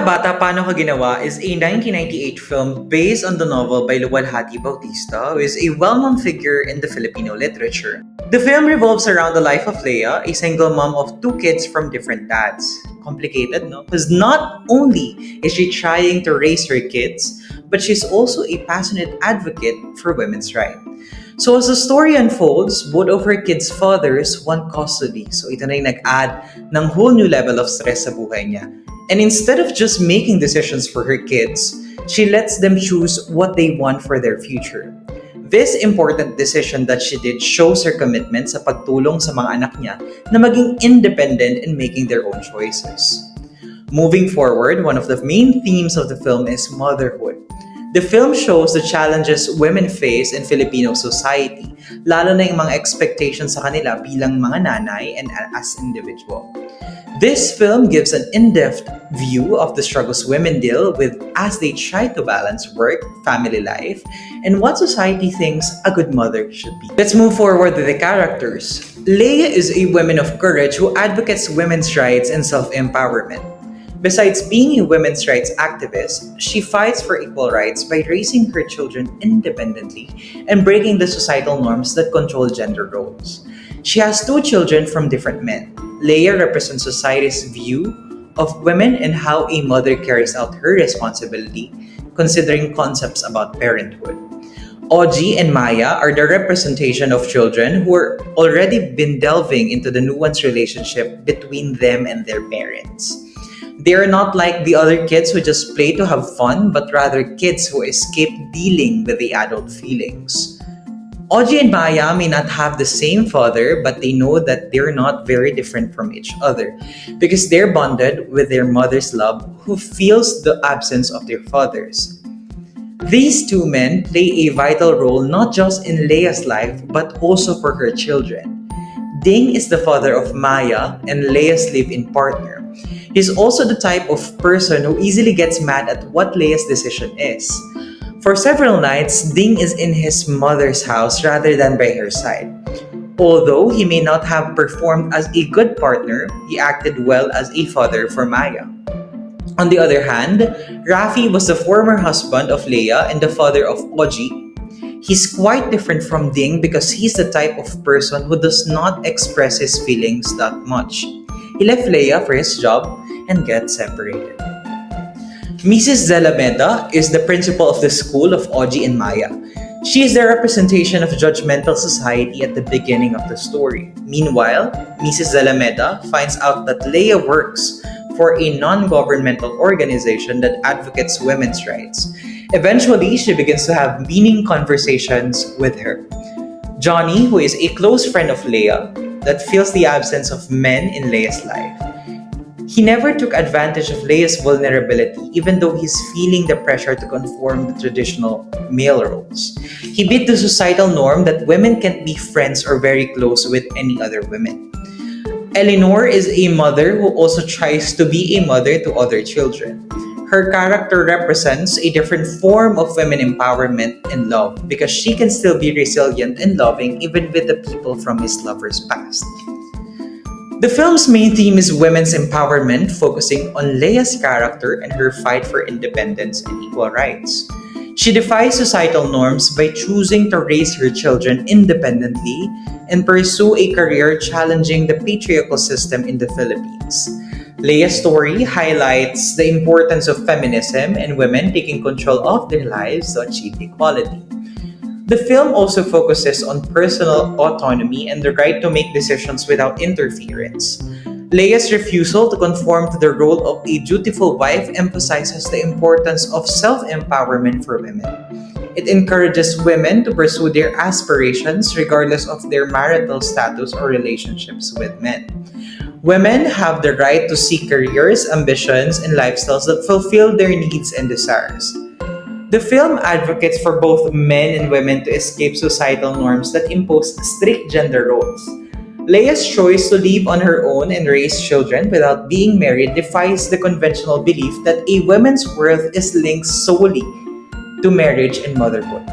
Bata Paano Ka Ginawa is a 1998 film based on the novel by Luwalhati Bautista, who is a well-known figure in the Filipino literature. The film revolves around the life of Leia, a single mom of two kids from different dads. Complicated, no? Because not only is she trying to raise her kids, but she's also a passionate advocate for women's rights. So as the story unfolds, both of her kids' fathers want custody. So ito na yung nag-add ng whole new level of stress sa buhay niya. And instead of just making decisions for her kids, she lets them choose what they want for their future. This important decision that she did shows her commitment sa pagtulong sa mga anak niya na maging independent in making their own choices. Moving forward, one of the main themes of the film is motherhood. The film shows the challenges women face in Filipino society, lalo na yung mga expectations sa kanila bilang mga nanay and as individual. This film gives an in-depth view of the struggles women deal with as they try to balance work, family life, and what society thinks a good mother should be. Let's move forward with the characters. Leia is a woman of courage who advocates women's rights and self-empowerment. Besides being a women's rights activist, she fights for equal rights by raising her children independently and breaking the societal norms that control gender roles. She has two children from different men. Leia represents society's view of women and how a mother carries out her responsibility, considering concepts about parenthood. Oji and Maya are the representation of children who are already been delving into the nuanced relationship between them and their parents. They are not like the other kids who just play to have fun, but rather kids who escape dealing with the adult feelings. Oji and Maya may not have the same father, but they know that they're not very different from each other because they're bonded with their mother's love who feels the absence of their fathers. These two men play a vital role not just in Leia's life, but also for her children. Ding is the father of Maya and Leia's live-in partner. He's also the type of person who easily gets mad at what Leia's decision is. For several nights, Ding is in his mother's house rather than by her side. Although he may not have performed as a good partner, he acted well as a father for Maya. On the other hand, Rafi was the former husband of Leia and the father of Oji. He's quite different from Ding because he's the type of person who does not express his feelings that much. He left Leia for his job and get separated. Mrs. Zalameda is the principal of the school of Oji and Maya. She is the representation of judgmental society at the beginning of the story. Meanwhile, Mrs. Zalameda finds out that Leia works for a non-governmental organization that advocates women's rights. Eventually, she begins to have meaning conversations with her. Johnny, who is a close friend of Leia, that feels the absence of men in Leia's life. He never took advantage of Leia's vulnerability, even though he's feeling the pressure to conform to traditional male roles. He beat the societal norm that women can't be friends or very close with any other women. Eleanor is a mother who also tries to be a mother to other children. Her character represents a different form of women empowerment and love because she can still be resilient and loving even with the people from his lover's past. The film's main theme is women's empowerment, focusing on Leia's character and her fight for independence and equal rights. She defies societal norms by choosing to raise her children independently and pursue a career challenging the patriarchal system in the Philippines. Leia's story highlights the importance of feminism and women taking control of their lives to achieve equality. The film also focuses on personal autonomy and the right to make decisions without interference. Leia's refusal to conform to the role of a dutiful wife emphasizes the importance of self-empowerment for women. It encourages women to pursue their aspirations regardless of their marital status or relationships with men. Women have the right to seek careers, ambitions, and lifestyles that fulfill their needs and desires. The film advocates for both men and women to escape societal norms that impose strict gender roles. Leia's choice to live on her own and raise children without being married defies the conventional belief that a woman's worth is linked solely to marriage and motherhood.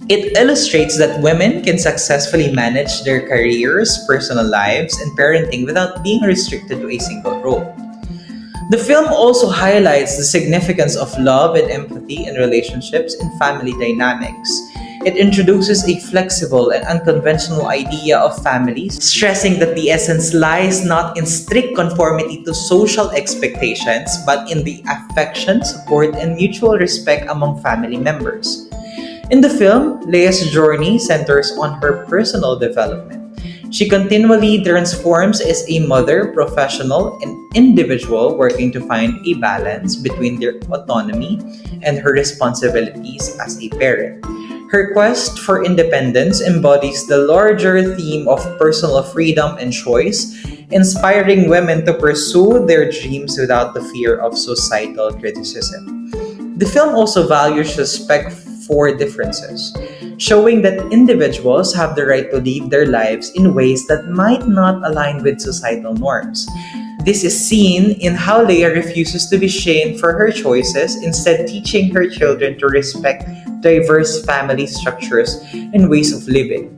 It illustrates that women can successfully manage their careers, personal lives, and parenting without being restricted to a single role. The film also highlights the significance of love and empathy in relationships and family dynamics. It introduces a flexible and unconventional idea of families, stressing that the essence lies not in strict conformity to social expectations, but in the affection, support, and mutual respect among family members. In the film, Leia's journey centers on her personal development. She continually transforms as a mother, professional, and individual working to find a balance between their autonomy and her responsibilities as a parent. Her quest for independence embodies the larger theme of personal freedom and choice, inspiring women to pursue their dreams without the fear of societal criticism. The film also values respect for differences, showing that individuals have the right to live their lives in ways that might not align with societal norms. This is seen in how Leia refuses to be shamed for her choices, instead teaching her children to respect diverse family structures and ways of living.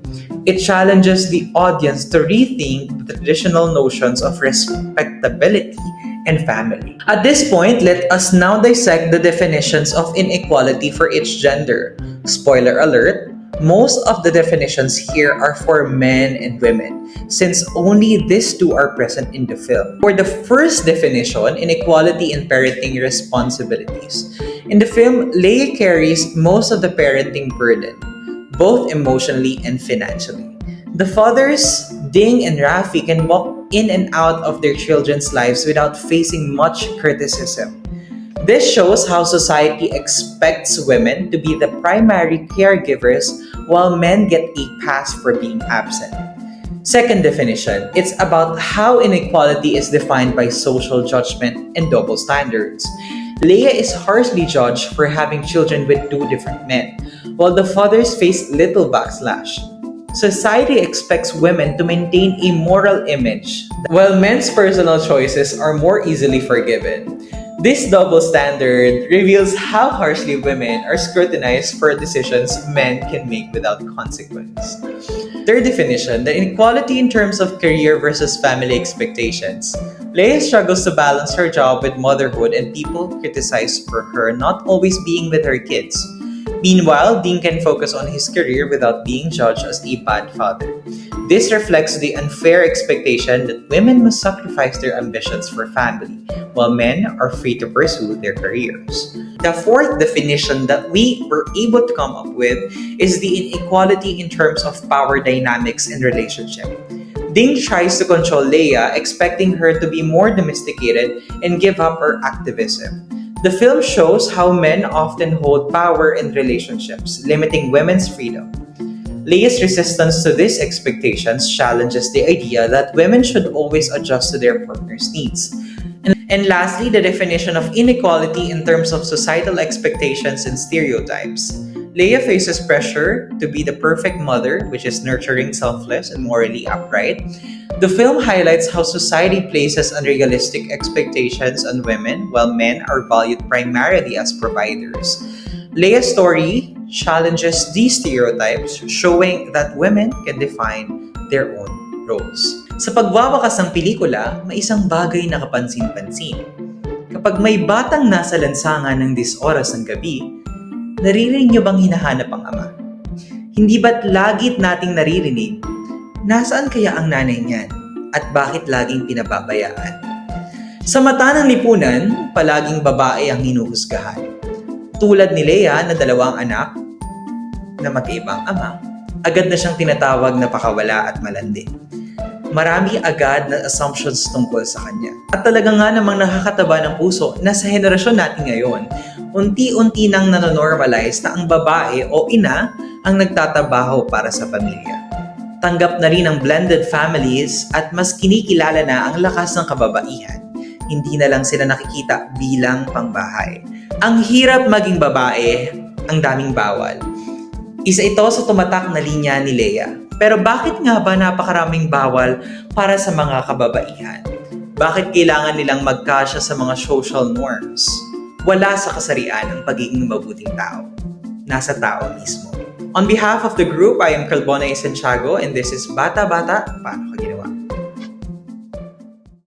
It challenges the audience to rethink the traditional notions of respectability and family. At this point, let us now dissect the definitions of inequality for each gender. Spoiler alert, most of the definitions here are for men and women, since only these two are present in the film. For the first definition, inequality in parenting responsibilities. In the film, Leia carries most of the parenting burden, both emotionally and financially. The fathers, Ding and Rafi, can walk in and out of their children's lives without facing much criticism. This shows how society expects women to be the primary caregivers while men get a pass for being absent. Second definition, it's about how inequality is defined by social judgment and double standards. Leia is harshly judged for having children with two different men, while the fathers face little backlash. Society expects women to maintain a moral image, while men's personal choices are more easily forgiven. This double standard reveals how harshly women are scrutinized for decisions men can make without consequence. Third definition, the inequality in terms of career versus family expectations. Leia struggles to balance her job with motherhood, and people criticize for her not always being with her kids. Meanwhile, Dean can focus on his career without being judged as a bad father. This reflects the unfair expectation that women must sacrifice their ambitions for family, while men are free to pursue their careers. The fourth definition that we were able to come up with is the inequality in terms of power dynamics in relationship. Ding tries to control Leia, expecting her to be more domesticated and give up her activism. The film shows how men often hold power in relationships, limiting women's freedom. Leia's resistance to these expectations challenges the idea that women should always adjust to their partner's needs. And lastly, the definition of inequality in terms of societal expectations and stereotypes. Leia faces pressure to be the perfect mother, which is nurturing, selfless, and morally upright. The film highlights how society places unrealistic expectations on women, while men are valued primarily as providers. Leia's story challenges these stereotypes, showing that women can define their own roles. Sa pagwawakas ng pelikula, may isang bagay na kapansin-pansin. Kapag may batang nasa lansangan ng 10 oras ng gabi, naririnig niyo bang hinahanap ang ama? Hindi ba't lagit nating naririnig, nasaan kaya ang nanay niyan at bakit laging pinababayaan? Sa mata ng lipunan, palaging babae ang hinuhusgahan. Tulad ni Leia na 2 anak na magkaibang ama, agad na siyang tinatawag na pakawala at malandi. Marami agad na assumptions tungkol sa kanya. At talaga nga namang nakakataba ng puso na sa henerasyon natin ngayon, unti-unti nang nanonormalize na ang babae o ina ang nagtatabaho para sa pamilya. Tanggap na rin ang blended families at mas kinikilala na ang lakas ng kababaihan. Hindi na lang sila nakikita bilang pangbahay. Ang hirap maging babae, ang daming bawal. Isa ito sa tumatak na linya ni Leia. Pero bakit nga ba napakaraming bawal para sa mga kababaihan? Bakit kailangan nilang magkasya sa mga social norms? Wala sa kasarian ang pagiging mabuting tao. Nasa tao mismo. On behalf of the group, I am Calbona Santiago and this is Bata Bata, Paano Ka Ginawa?